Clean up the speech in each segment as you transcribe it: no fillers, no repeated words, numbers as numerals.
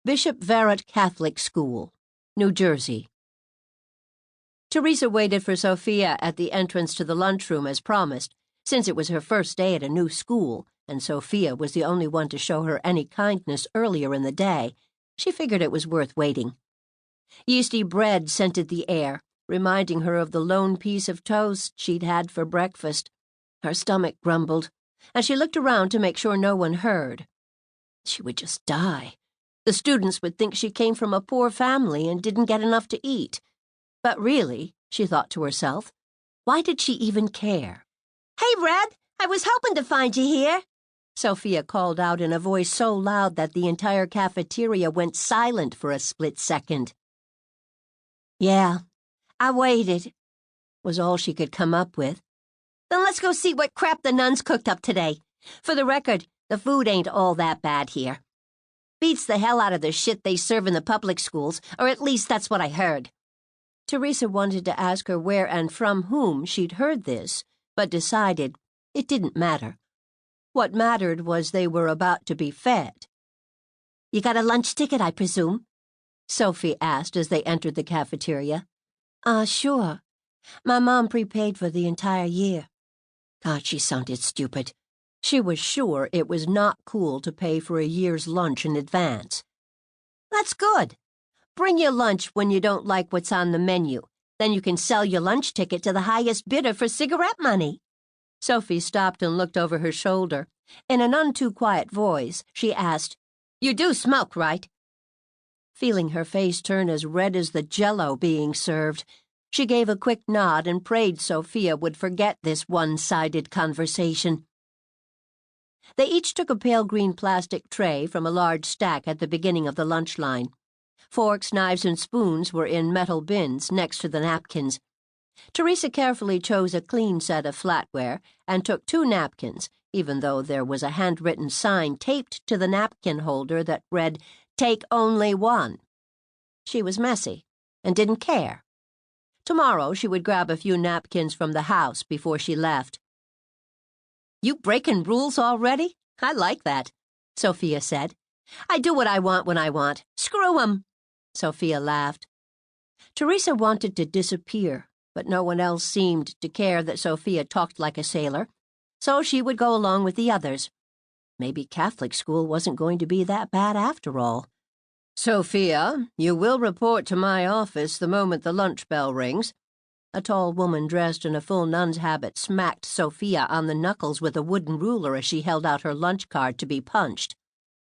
Bishop Verrett Catholic School, New Jersey. Teresa waited for Sophia at the entrance to the lunchroom as promised, since it was her first day at a new school, and Sophia was the only one to show her any kindness earlier in the day. She figured it was worth waiting. Yeasty bread scented the air, reminding her of the lone piece of toast she'd had for breakfast. Her stomach grumbled, and she looked around to make sure no one heard. She would just die. The students would think she came from a poor family and didn't get enough to eat. But really, she thought to herself, why did she even care? "Hey, Red, I was hoping to find you here," Sophia called out in a voice so loud that the entire cafeteria went silent for a split second. "Yeah, I waited," was all she could come up with. "Then let's go see what crap the nuns cooked up today. For the record, the food ain't all that bad here. Beats the hell out of the shit they serve in the public schools, or at least that's what I heard." Teresa wanted to ask her where and from whom she'd heard this, but decided it didn't matter. What mattered was they were about to be fed. "You got a lunch ticket, I presume?" Sophie asked as they entered the cafeteria. Sure. My mom prepaid for the entire year." God, she sounded stupid. She was sure it was not cool to pay for a year's lunch in advance. "That's good. Bring your lunch when you don't like what's on the menu. Then you can sell your lunch ticket to the highest bidder for cigarette money." Sophie stopped and looked over her shoulder. In a none-too-quiet voice, she asked, "You do smoke, right?" Feeling her face turn as red as the Jell-O being served, she gave a quick nod and prayed Sophia would forget this one-sided conversation. They each took a pale green plastic tray from a large stack at the beginning of the lunch line. Forks, knives, and spoons were in metal bins next to the napkins. Teresa carefully chose a clean set of flatware and took 2 napkins, even though there was a handwritten sign taped to the napkin holder that read, "Take only 1." She was messy and didn't care. Tomorrow she would grab a few napkins from the house before she left. "You breaking rules already? I like that," Sophia said. "I do what I want when I want. Screw 'em." Sophia laughed. Teresa wanted to disappear, but no one else seemed to care that Sophia talked like a sailor, so she would go along with the others. Maybe Catholic school wasn't going to be that bad after all. "Sophia, you will report to my office the moment the lunch bell rings." A tall woman dressed in a full nun's habit smacked Sophia on the knuckles with a wooden ruler as she held out her lunch card to be punched.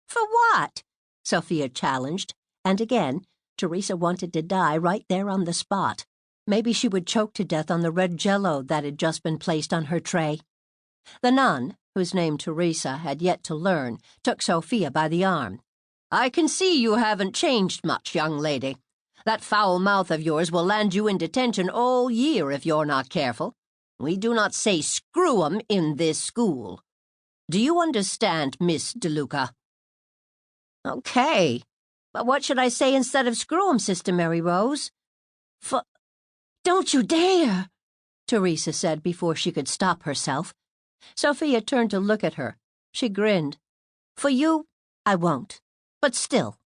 "For what?" Sophia challenged, and again, Teresa wanted to die right there on the spot. Maybe she would choke to death on the red Jell-O that had just been placed on her tray. The nun, whose name Teresa had yet to learn, took Sophia by the arm. "I can see you haven't changed much, young lady. That foul mouth of yours will land you in detention all year if you're not careful. We do not say screw 'em in this school. Do you understand, Miss DeLuca?" "Okay, but what should I say instead of screw 'em, Sister Mary Rose?" "Don't you dare," Teresa said before she could stop herself. Sophia turned to look at her. She grinned. "For you, I won't. But still."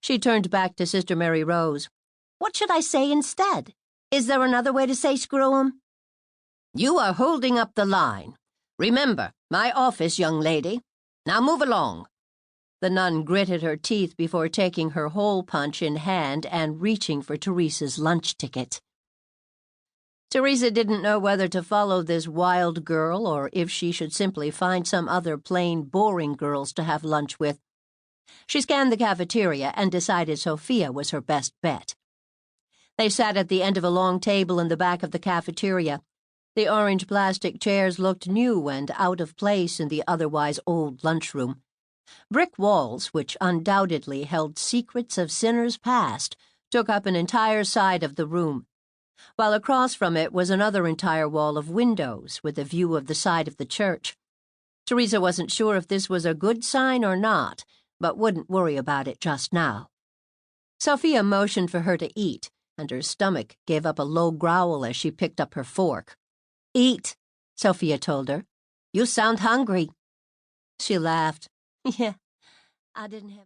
She turned back to Sister Mary Rose. "What should I say instead? Is there another way to say screw 'em?" "You are holding up the line. Remember, my office, young lady. Now move along." The nun gritted her teeth before taking her hole punch in hand and reaching for Teresa's lunch ticket. Teresa didn't know whether to follow this wild girl or if she should simply find some other plain, boring girls to have lunch with. She scanned the cafeteria and decided Sophia was her best bet. They sat at the end of a long table in the back of the cafeteria. The orange plastic chairs looked new and out of place in the otherwise old lunchroom. Brick walls, which undoubtedly held secrets of sinners past, took up an entire side of the room, while across from it was another entire wall of windows with a view of the side of the church. Teresa wasn't sure if this was a good sign or not, but wouldn't worry about it just now. Sophia motioned for her to eat, and her stomach gave up a low growl as she picked up her fork. "Eat," Sophia told her. "You sound hungry." She laughed. "Yeah, I didn't have